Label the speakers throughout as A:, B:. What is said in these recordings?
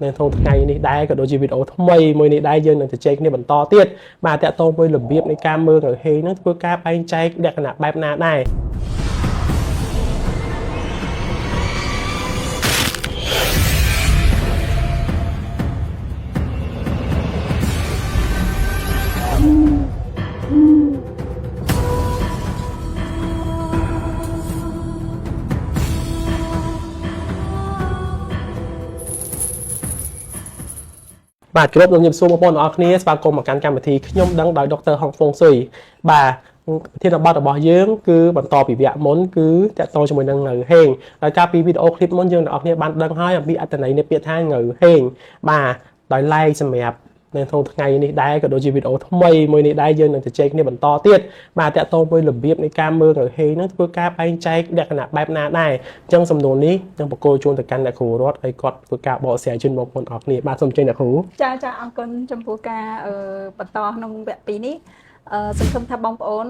A: nên thôi ngàyនេះដែរក៏ដូចជាវីដេអូថ្មីមួយនេះដែរយើងនឹងជជែកគ្នាបន្តទៀតបាទតាក់ទងមួយរបៀបនៃការមើលនៅហេងហ្នឹងធ្វើការបែងចែកលក្ខណៈបែបណាដែរ បាទជម្រាបលោកខ្ញុំសួរបងប្អូនទាំងអស់គ្នាស្វាគមន៍មកកាន់កម្មវិធីខ្ញុំដឹងដោយដុកទ័រហុងហ្វុងស៊ុយបាទប្រធានបទរបស់យើងគឺបន្តពីវគ្គមុនគឺតាក់ទងជាមួយនឹងនៅហេងហើយកាលពីវីដេអូឃ្លីបមុនយើងទាំងអស់គ្នាបានដឹងហើយអំពីអត្ថន័យនៃពាក្យថានៅហេងបាទដោយឡែកសម្រាប់នៅថ្ងៃនេះដែរក៏ដូចជាវីដេអូថ្មីមួយនេះដែរយើងនឹងជជែកគ្នាបន្តទៀតបាទតាក់ទងមួយរបៀបនៃការមើលនៅហេងហ្នឹងធ្វើការបែងចែកលក្ខណៈបែបណាដែរអញ្ចឹងសំណួរនេះនឹងបកគោជូនទៅកាន់អ្នកគ្រូរដ្ឋហើយគាត់ធ្វើការបកស្រាយជូនបងប្អូនអរគ្នាបាទសូមអញ្ជើញអ្នកគ្រូ
B: ចាអរគុណចំពោះការបន្តក្នុងវគ្គ2នេះសង្ឃឹមថាបងប្អូន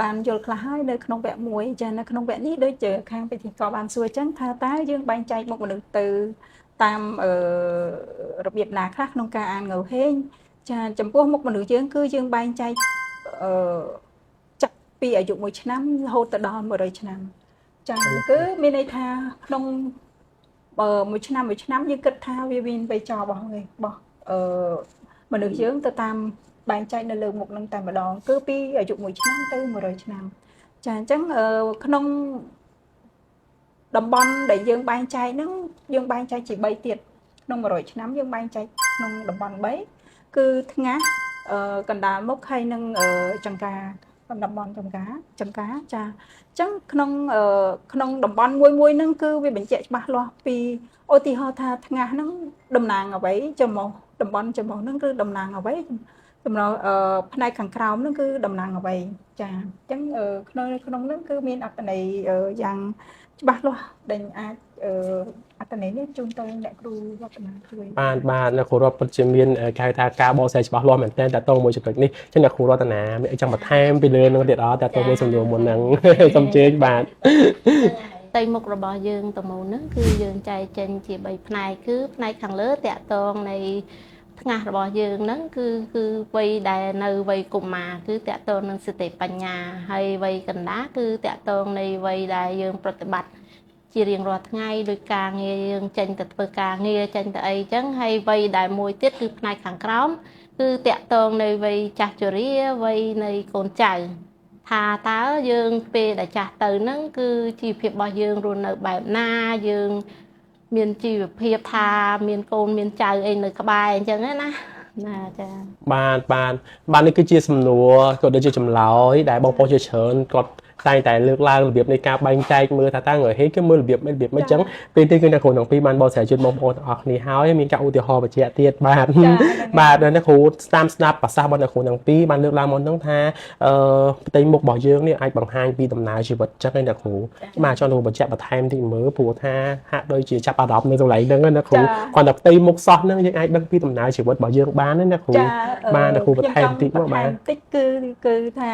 B: បានយល់ខ្លះហើយនៅក្នុងវគ្គ1ចានៅក្នុងវគ្គនេះដូចជាខាងពិធីករបានសួរអញ្ចឹងថាតើយើងបែងចែកមុខមនុស្សទៅតាមរបៀបណាខ្លះក្នុងការអានងៅហេងចាចំពោះមុខមនុស្សយើងគឺយើងបែងចែកចាប់ពីអាយុ1ឆ្នាំរហូតទៅដល់100ឆ្នាំចាគឺមានន័យថាក្នុងមួយឆ្នាំយើងគិតថាវាមានវ័យចររបស់មនុស្សយើងទៅតាមបែងចែកនៅលើមុខនឹងតែម្ដងគឺពីអាយុ1ឆ្នាំទៅ100ឆ្នាំចាអញ្ចឹងក្នុងតំបន់ដែលយើងបែងចែកហ្នឹងយើងបែងចែកជា3ទៀតក្នុង100ឆ្នាំយើងបែងចែកក្នុងតំបន់3គឺថ្ងាសកណ្ដាលមុខហើយនឹងចង្ការតំបន់ចង្ការចាអញ្ចឹងក្នុងតំបន់មួយហ្នឹងគឺវាបញ្ជាក់ច្បាស់លាស់ពីឧទាហរណ៍ថាថ្ងាសហ្នឹងតំណាងអ្វីចំោះតំបន់ចំោះហ្នឹងគឺតំណាងអ្វីចំណុចផ្នែកខាងក្រោមហ្នឹងគឺតំណាងអ្វីចាអញ្ចឹងក្នុងហ្នឹងគឺមានអត្ថន័យយ៉ាងច្បាស់លាស់ដែលអាចអត្ថន័យនេះជូនទៅអ្នកគ្រូវឌ្ឍនាជួយ
A: បាទអ្នកគ្រូរដ្ឋពិតជាមានគេហៅថាការបកស្រាយច្បាស់លាស់មែនទែនតាក់ទងមួយចំណុចនេះចឹងអ្នកគ្រូរដ្ឋនាមានអីចង់បន្ថែមពីលើនឹងទៀតអត់តាក់ទងមួយសំណួរមុនហ្នឹងសូមជើញបាទ
C: តែមុខរបស់យើងតមូនហ្នឹងគឺយើងចែកចេញជា3ផ្នែកគឺផ្នែកខាងលើតាក់ទងនៃថ្ងាសរបស់យើងហ្នឹងគឺវ័យដែលនៅវ័យកុមារគឺតាក់ទងនឹងសតិបញ្ញាហើយវ័យកណ្ដាលគឺតាក់ទងនៃវ័យដែលយើងប្រតិបត្តិជារៀងរាល់ថ្ងៃដោយការងារយើងចេញទៅធ្វើការងារចេញទៅអីចឹងហើយវ័យដែលមួយទៀតគឺផ្នែកខាងក្រោមគឺតាក់ទងនៃវ័យចាស់ជរាវ័យនៃកូនចៅថាតើយើងពេលដែលចាស់ទៅហ្នឹងគឺជីវភាពរបស់យើងរស់នៅបែបណាយើងមានជីវភាពថាមានកូនមានចៅអីនៅក្បែរអញ្ចឹងណាចា
A: បាទនេះគឺជាសំណួរក៏ដូចជាចម្លើយដែលបងប្អូនជាច្រើនគាត់តែងតែលើកឡើងរបៀបនៃការបែងចែកមើលថាតើងើហេគឺមើលរបៀបមិនអញ្ចឹងពេលទីគឺអ្នកគ្រូទាំងពីរបានបកស្រាយជូនបងប្អូនទាំងអស់គ្នាហើយមានការឧទាហរណ៍បញ្ជាក់ទៀតបាទអ្នកគ្រូតាមស្ដាប់ប្រសាសន៍របស់អ្នកគ្រូទាំងពីរបានលើកឡើងមកហ្នឹងថាផ្ទៃមុខរបស់យើងនេះអាចបង្ហាញពីដំណើរជីវិតចឹងឯអ្នកគ្រូបាទចង់បញ្ជាក់បន្ថែមតិចមើលព្រោះថាហាក់ដូចជាចាប់អារម្មណ៍នៅកន្លែងហ្នឹងណាគ្រូគាត់តែផ្ទៃមុខសោះហ្នឹងយើងអាចដឹងពីដំណើរជីវិតរបស់យើងបានណាគ្រូបាទអ្នកគ្រូបន្ថែមតិចមកបាទ
B: តិចគឺថា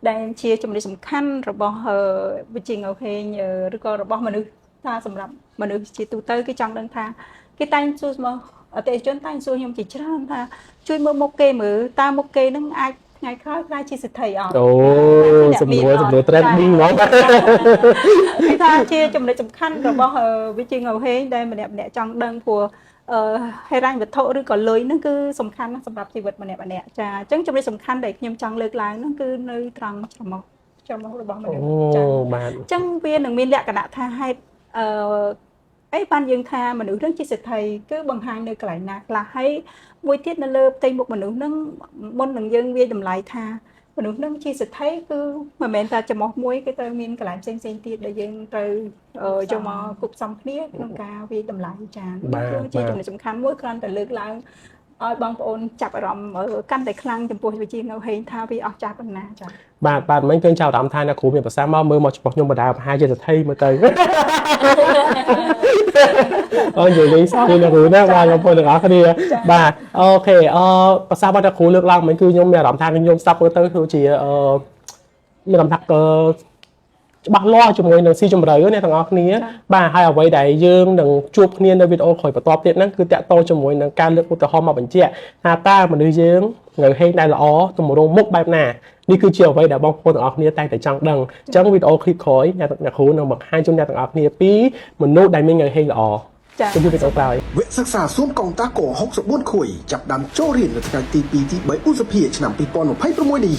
B: ដែលជាចំណុចសំខាន់របស់វិជាងហេងឬក៏របស់មនុស្សថាសម្រាប់មនុស្សជាទូទៅគេចង់ដឹងថាគេតែងសួរមកអតិថិជនតែងសួរខ្ញុំជាច្រើនថាជួយមើលមុខគេមើលតើមុខគេនឹងអាចថ្ងៃក្រោយខ្លាចជាសិទ្ធិអត់
A: អូសំណួរ trending ហ្មង
B: គេថាជាចំណុចសំខាន់របស់វិជាងហេងដែលម្នាក់ចង់ដឹងព្រោះហេរញ្ញវត្ថុឬក៏លុយហ្នឹងគឺសំខាន់ណាស់សម្រាប់ជីវិតម្នាក់ចាអញ្ចឹងចំណុចសំខាន់ដែលខ្ញុំចង់លើកឡើងហ្នឹងគឺនៅត្រង់ច្រមុះរបស់មនុស្ស
A: ចាបាទ
B: អញ្ចឹងវានឹងមានលក្ខណៈថាហេតុអីបានយើងថាមនុស្សនឹងជាសិទ្ធិគឺបង្ហាញនៅកន្លែងណាខ្លះហើយមួយទៀតនៅលើផ្ទៃមុខមនុស្សនឹងមុននឹងយើងវាតម្លៃថាមនុស្សនឹងជាសិទ្ធិគឺមិនមែនតែចំោះមួយគឺត្រូវមានកន្លែងផ្សេងទៀតដែលយើងត្រូវយកមកគប់ផ្សំគ្នាក្នុងការវាតម្លៃចាគឺជាចំណុចសំខាន់មួយគ្រាន់តែលើកឡើងឲ្យបងប្អូនចាប់អារម្មណ៍កាន់តែខ្លាំងចំពោះវិជាងហេងថាវាអស្ចារ្យប៉ុណ្ណាចា
A: បាទមិនឃើញចៅអារម្មណ៍ថាអ្នកគ្រូមានប្រសាសន៍មកមើលមកចំពោះខ្ញុំបដាប្រហែលជាសទ្ធិមើលទៅអូនិយាយលេងសើចអ្នកគ្រូណាបាទបងប្អូនទាំងអស់គ្នាបាទអូខេប្រសាសន៍របស់អ្នកគ្រូលើកឡើងមិនគឺខ្ញុំមានអារម្មណ៍ថាខ្ញុំស្ដាប់មើលទៅគឺជាមានអារម្មណ៍ថា ច្បាស់លាស់ជាមួយនឹងស៊ីជម្រៅអ្នកទាំងអស់គ្នាបាទហើយអ្វីដែលយើងនឹងជួបគ្នានៅវីដេអូក្រោយបន្តទៀតហ្នឹងគឺតាក់ទងជាមួយនឹងការលើកឧទាហរណ៍មកបញ្ជាក់ថាតើមនុស្សយើងនៅហេងដែលល្អទម្រង់មុខបែបណានេះគឺជាអ្វីដែលបងប្អូនទាំងអស់គ្នាតែងតែចង់ដឹងអញ្ចឹងវីដេអូคลิปក្រោយអ្នកគ្រូនឹងបង្ហាញជូនអ្នកទាំងអស់គ្នាពីមនុស្សដែលមាននៅហេងល្អជម្រាបវីដេអូក្រោយ
D: វគ្គសិក្សាសួនកងតាក64ខួយចាប់ផ្ដើមចូលរៀននៅថ្ងៃទី2 ទី3ឧសភាឆ្នាំ2026នេះ